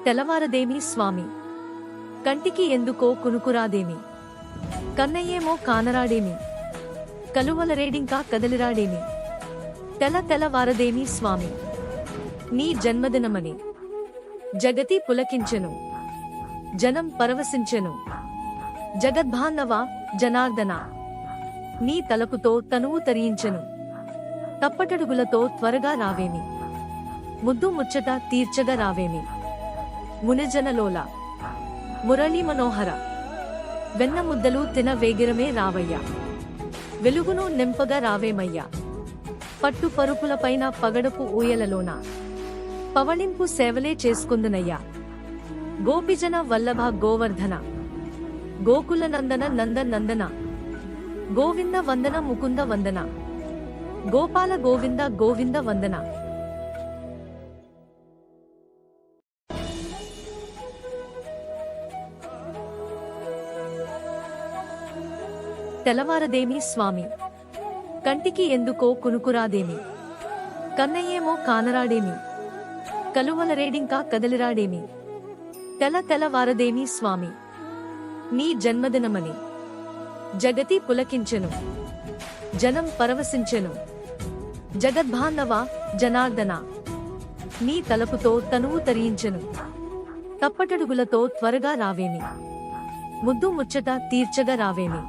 తెలవారదేమి స్వామి కంటికి ఎందుకో కునుకురాదేమి కన్నయ్యేమో కానరాడేమి కలువలరేడింకా కదలిరాడేమి తెలవారదేమి స్వామి నీ జన్మదినమని జగతి పులకించెను జనం పరవశించెను జగద్భాంధవ జనార్దన నీ తలపుతో తనువు తరించెను తప్పటడుగులతో త్వరగా రావేమి ముద్దు ముచ్చట తీర్చగా రావేమి మునిజనలోల మురళీ మనోహర వెన్న ముద్దలు తిన వేగిరమే రావయ్యా వెలుగును నింపగా రావేమయ్యా పట్టు పరుపులపైన పగడపు ఊయలలోన పవళింపు సేవలే చేసుకుందునయ్యా గోపిజన వల్లభ గోవర్ధన గోకుల నందన నంద నందన గోవింద వందన ముకుంద వందన గోపాల గోవింద గోవింద వందన తెలవారదేమి స్వామి కంటికి ఎందుకో కునుకురాదేమి కన్నయ్యేమో కానరాడేమి కలువలరేడింకా కదలిరాడేమి తెలవారదేమి స్వామి నీ జన్మదినమని జగతి పులకించెను జనం పరవశించెను జగద్భాంధవ జనార్దన నీ తలపుతో తనువు తరించెను తప్పటడుగులతో త్వరగా రావేమి ముద్దు ముచ్చట తీర్చగా రావేమి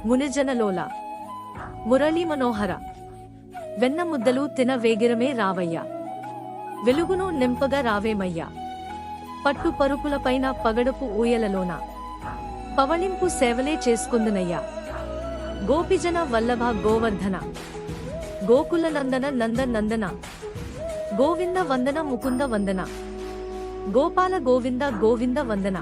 మునిజనలోల మురళీ మనోహర వెన్న ముద్దలు తిన వేగిరమే రావయ్యా వెలుగును నింపగా రావేమయ్యా పట్టు పరుపులపైన పగడపు ఊయలలోన పవళింపు సేవలే చేసుకుందునయ్యా గోపిజన వల్లభ గోవర్ధన గోకుల నందన నంద నందన గోవింద వందన ముకుంద వందన గోపాల గోవింద గోవింద వందన